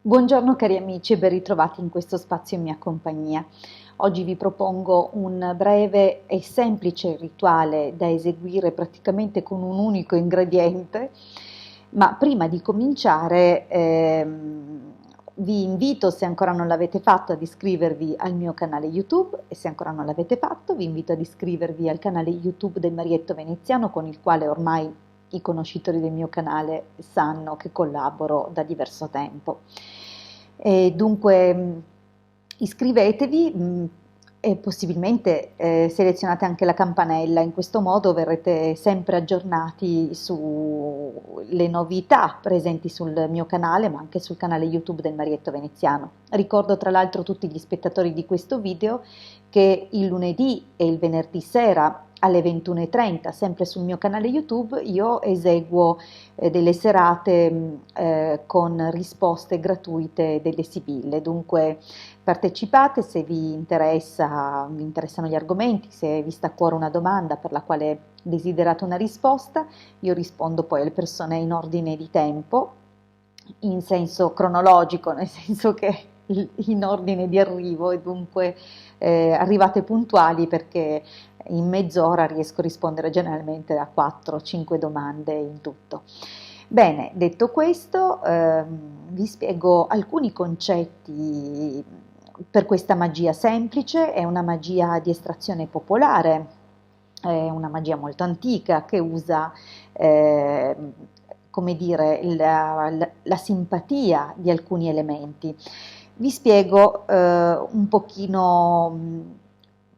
Buongiorno cari amici e ben ritrovati in questo spazio in mia compagnia. Oggi vi propongo un breve e semplice rituale da eseguire praticamente con un unico ingrediente, ma prima di cominciare vi invito, se ancora non l'avete fatto, ad iscrivervi al mio canale YouTube e se ancora non l'avete fatto vi invito ad iscrivervi al canale YouTube del Marietto Veneziano, con il quale ormai i conoscitori del mio canale sanno che collaboro da diverso tempo. E dunque iscrivetevi e possibilmente selezionate anche la campanella, in questo modo verrete sempre aggiornati sulle novità presenti sul mio canale, ma anche sul canale YouTube del Marietto Veneziano. Ricordo tra l'altro tutti gli spettatori di questo video che il lunedì e il venerdì sera alle 21:30, sempre sul mio canale YouTube, io eseguo delle serate con risposte gratuite delle Sibille. Dunque partecipate se vi interessano gli argomenti, se vi sta a cuore una domanda per la quale desiderate una risposta, io rispondo poi alle persone in ordine di tempo, in senso cronologico, nel senso che in ordine di arrivo, e dunque arrivate puntuali, perché in mezz'ora riesco a rispondere generalmente a 4-5 domande in tutto. Bene, detto questo, vi spiego alcuni concetti per questa magia semplice. È una magia di estrazione popolare, è una magia molto antica che usa, come dire, la simpatia di alcuni elementi. Vi spiego un pochino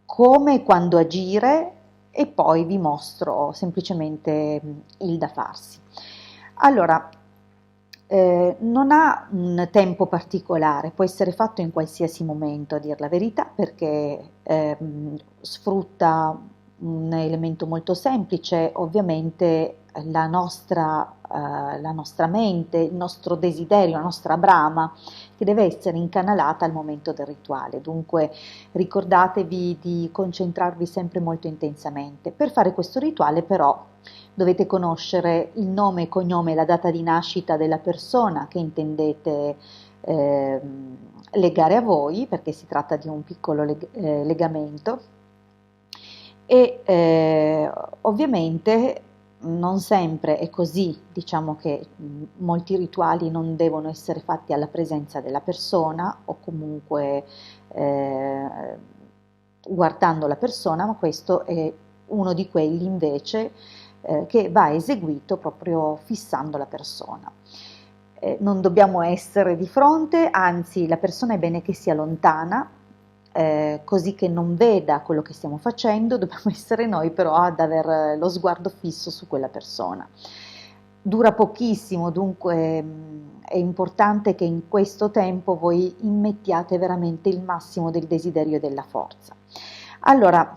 come e quando agire e poi vi mostro semplicemente il da farsi. Allora, non ha un tempo particolare, può essere fatto in qualsiasi momento, a dir la verità, perché sfrutta un elemento molto semplice, ovviamente la nostra mente, il nostro desiderio, la nostra brama, che deve essere incanalata al momento del rituale. Dunque ricordatevi di concentrarvi sempre molto intensamente. Per fare questo rituale però dovete conoscere il nome e cognome e la data di nascita della persona che intendete legare a voi, perché si tratta di un piccolo legamento, e ovviamente non sempre è così. Diciamo che molti rituali non devono essere fatti alla presenza della persona o comunque guardando la persona, ma questo è uno di quelli invece che va eseguito proprio fissando la persona. Non dobbiamo essere di fronte, anzi la persona è bene che sia lontana, così che non veda quello che stiamo facendo. Dobbiamo essere noi però ad avere lo sguardo fisso su quella persona. Dura pochissimo, dunque è importante che in questo tempo voi immettiate veramente il massimo del desiderio e della forza. Allora,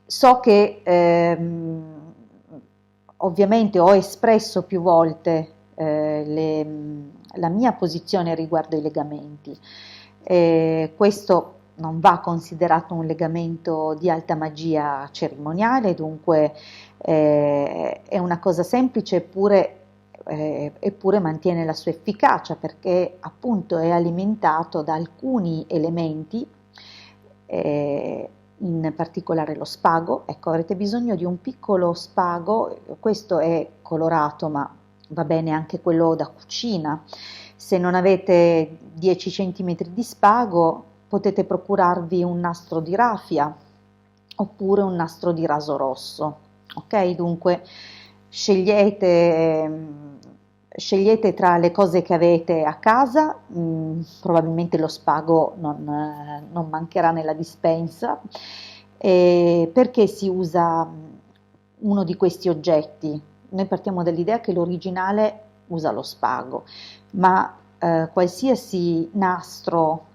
so che ovviamente ho espresso più volte la mia posizione riguardo ai legamenti. Questo non va considerato un legamento di alta magia cerimoniale, dunque è una cosa semplice, eppure mantiene la sua efficacia, perché appunto è alimentato da alcuni elementi, in particolare lo spago. Ecco, avrete bisogno di un piccolo spago, questo è colorato, ma va bene anche quello da cucina. Se non avete 10 cm di spago, potete procurarvi un nastro di raffia oppure un nastro di raso rosso. Ok, dunque scegliete tra le cose che avete a casa. Probabilmente lo spago non mancherà nella dispensa. Perché si usa uno di questi oggetti? Noi partiamo dall'idea che l'originale usa lo spago, ma qualsiasi nastro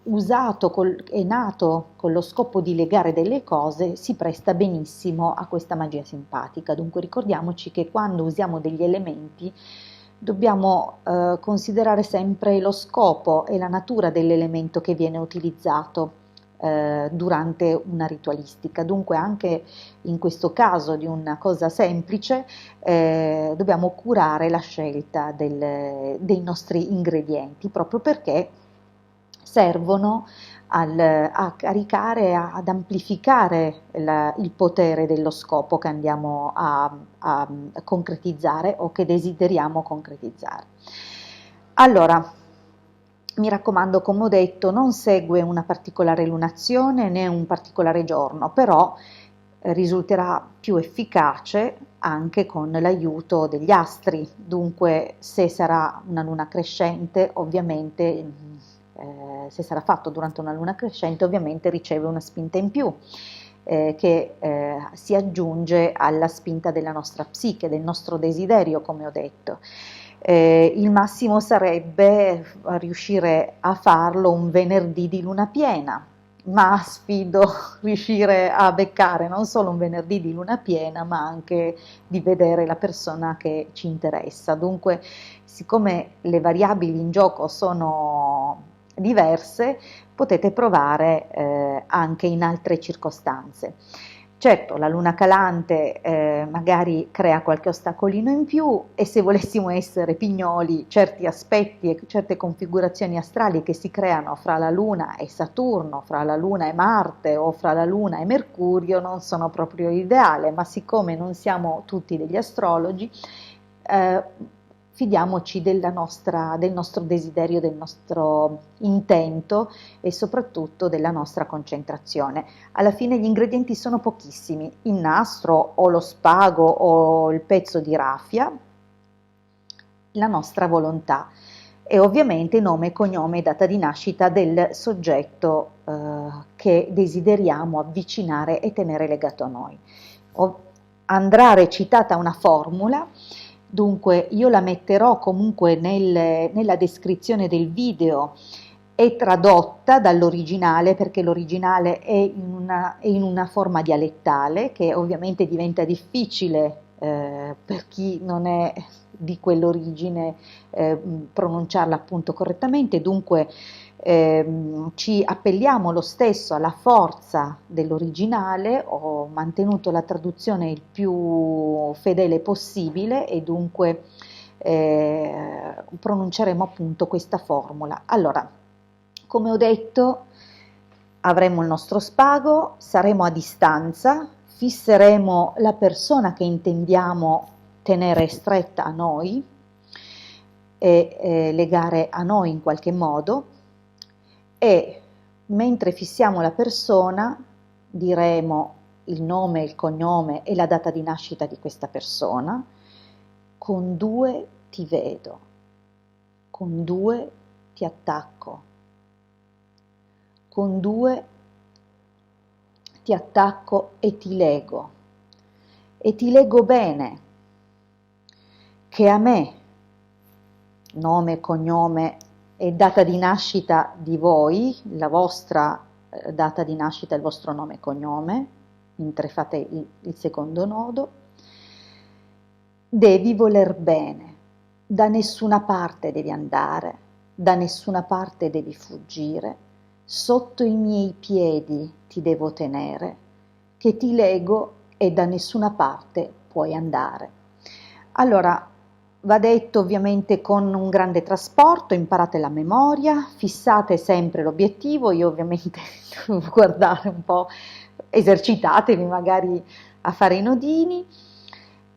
è nato con lo scopo di legare delle cose, si presta benissimo a questa magia simpatica. Dunque ricordiamoci che quando usiamo degli elementi dobbiamo considerare sempre lo scopo e la natura dell'elemento che viene utilizzato. durante una ritualistica. Dunque anche in questo caso di una cosa semplice dobbiamo curare la scelta dei nostri ingredienti, proprio perché servono a caricare, ad amplificare il potere dello scopo che andiamo a concretizzare o che desideriamo concretizzare. Allora, mi raccomando, come ho detto, non segue una particolare lunazione né un particolare giorno, però risulterà più efficace anche con l'aiuto degli astri. Dunque, se sarà una luna crescente, ovviamente, se sarà fatto durante una luna crescente, ovviamente riceve una spinta in più. Che si aggiunge alla spinta della nostra psiche, del nostro desiderio, come ho detto. Il massimo sarebbe riuscire a farlo un venerdì di luna piena, ma sfido riuscire a beccare non solo un venerdì di luna piena, ma anche di vedere la persona che ci interessa. Dunque, siccome le variabili in gioco sono diverse, potete provare anche in altre circostanze. Certo, la luna calante magari crea qualche ostacolino in più e se volessimo essere pignoli, certi aspetti e certe configurazioni astrali che si creano fra la luna e Saturno, fra la luna e Marte o fra la luna e Mercurio non sono proprio ideale, ma siccome non siamo tutti degli astrologi, fidiamoci del nostro desiderio, del nostro intento e soprattutto della nostra concentrazione. Alla fine gli ingredienti sono pochissimi: il nastro o lo spago o il pezzo di raffia, la nostra volontà e ovviamente nome, cognome e data di nascita del soggetto che desideriamo avvicinare e tenere legato a noi. Andrà recitata una formula. Dunque io la metterò comunque nella descrizione del video, è tradotta dall'originale perché l'originale è in una forma dialettale che ovviamente diventa difficile per chi non è di quell'origine pronunciarla appunto correttamente, dunque ci appelliamo lo stesso alla forza dell'originale. Ho mantenuto la traduzione il più fedele possibile e dunque pronunceremo appunto questa formula. Allora, come ho detto, avremo il nostro spago, saremo a distanza, fisseremo la persona che intendiamo tenere stretta a noi e legare a noi in qualche modo, e mentre fissiamo la persona diremo il nome, il cognome e la data di nascita di questa persona. Con 2 ti vedo, con 2 ti attacco, con 2 ti attacco e ti leggo bene, che a me, nome, cognome e data di nascita di voi, la vostra data di nascita, il vostro nome e cognome, mentre fate il secondo nodo, devi voler bene, da nessuna parte devi andare, da nessuna parte devi fuggire, sotto i miei piedi ti devo tenere, che ti lego e da nessuna parte puoi andare. Allora, va detto ovviamente con un grande trasporto, imparate la memoria, fissate sempre l'obiettivo, io ovviamente devo guardare un po', esercitatevi magari a fare i nodini.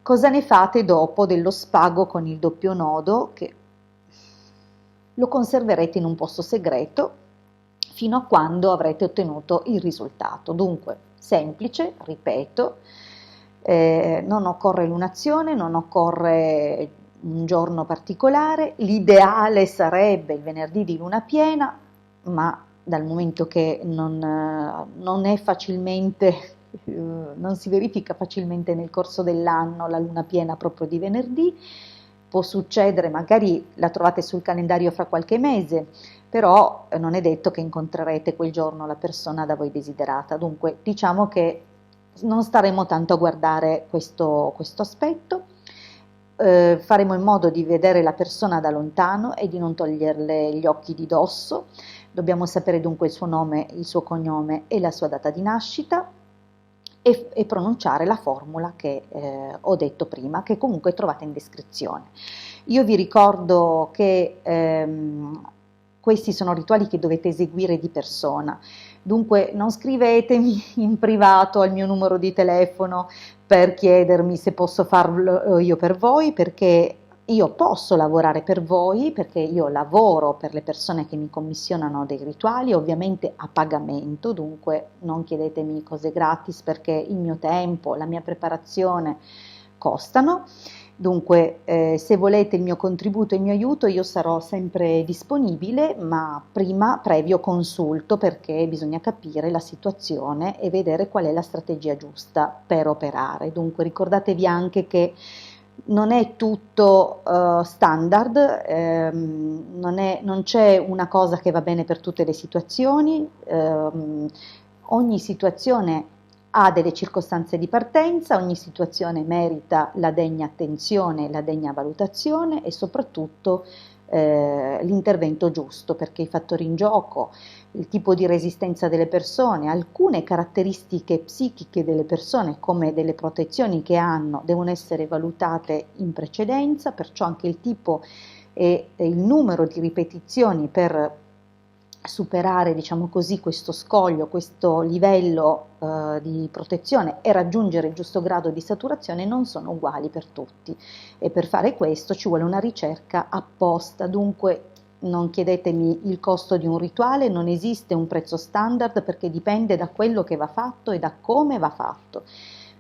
Cosa ne fate dopo dello spago con il doppio nodo, che lo conserverete in un posto segreto fino a quando avrete ottenuto il risultato. Dunque, semplice, ripeto, non occorre lunazione, non occorre un giorno particolare, l'ideale sarebbe il venerdì di luna piena, ma dal momento che non è facilmente, non si verifica facilmente nel corso dell'anno la luna piena proprio di venerdì, può succedere, magari la trovate sul calendario fra qualche mese, però non è detto che incontrerete quel giorno la persona da voi desiderata. Dunque diciamo che non staremo tanto a guardare questo aspetto. faremo in modo di vedere la persona da lontano e di non toglierle gli occhi di dosso. Dobbiamo sapere dunque il suo nome, il suo cognome e la sua data di nascita e pronunciare la formula che ho detto prima, che comunque trovate in descrizione. Io vi ricordo che questi sono rituali che dovete eseguire di persona, dunque non scrivetemi in privato al mio numero di telefono per chiedermi se posso farlo io per voi, perché io posso lavorare per voi, perché io lavoro per le persone che mi commissionano dei rituali, ovviamente a pagamento, dunque non chiedetemi cose gratis perché il mio tempo, la mia preparazione costano. Dunque, se volete il mio contributo e il mio aiuto, io sarò sempre disponibile, ma prima previo consulto perché bisogna capire la situazione e vedere qual è la strategia giusta per operare. Dunque, ricordatevi anche che non è tutto standard, non c'è una cosa che va bene per tutte le situazioni, ogni situazione ha delle circostanze di partenza, ogni situazione merita la degna attenzione, la degna valutazione e soprattutto l'intervento giusto, perché i fattori in gioco, il tipo di resistenza delle persone, alcune caratteristiche psichiche delle persone come delle protezioni che hanno devono essere valutate in precedenza, perciò anche il tipo e il numero di ripetizioni per superare, diciamo così, questo scoglio, questo livello di protezione e raggiungere il giusto grado di saturazione non sono uguali per tutti e per fare questo ci vuole una ricerca apposta, dunque non chiedetemi il costo di un rituale, non esiste un prezzo standard perché dipende da quello che va fatto e da come va fatto.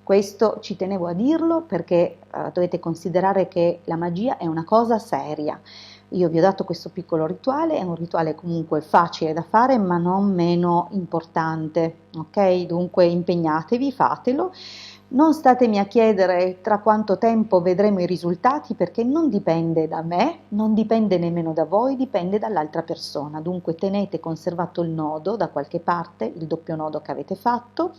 Questo ci tenevo a dirlo perché dovete considerare che la magia è una cosa seria. Io vi ho dato questo piccolo rituale, è un rituale comunque facile da fare ma non meno importante, ok? Dunque impegnatevi, fatelo. Non statemi a chiedere tra quanto tempo vedremo i risultati perché non dipende da me, non dipende nemmeno da voi, dipende dall'altra persona. Dunque tenete conservato il nodo da qualche parte, il doppio nodo che avete fatto,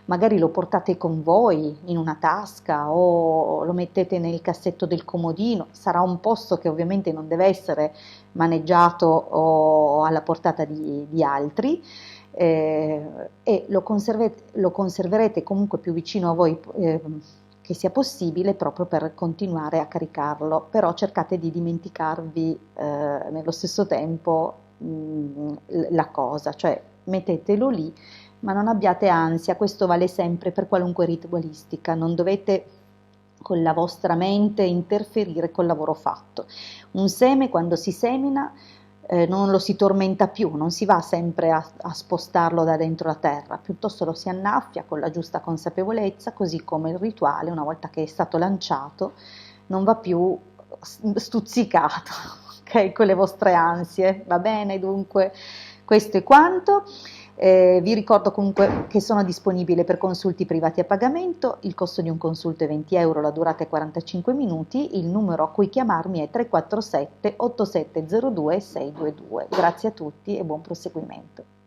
magari lo portate con voi in una tasca o lo mettete nel cassetto del comodino, sarà un posto che ovviamente non deve essere maneggiato o alla portata di altri e lo conserverete comunque più vicino a voi che sia possibile proprio per continuare a caricarlo, però cercate di dimenticarvi nello stesso tempo la cosa, cioè mettetelo lì ma non abbiate ansia, questo vale sempre per qualunque ritualistica, non dovete con la vostra mente interferire col lavoro fatto. Un seme quando si semina non lo si tormenta più, non si va sempre a spostarlo da dentro la terra, piuttosto lo si annaffia con la giusta consapevolezza, così come il rituale, una volta che è stato lanciato, non va più stuzzicato, ok, con le vostre ansie, va bene? Dunque, questo è quanto. Vi ricordo comunque che sono disponibile per consulti privati a pagamento, il costo di un consulto è 20 euro, la durata è 45 minuti, il numero a cui chiamarmi è 347 8702 622. Grazie a tutti e buon proseguimento.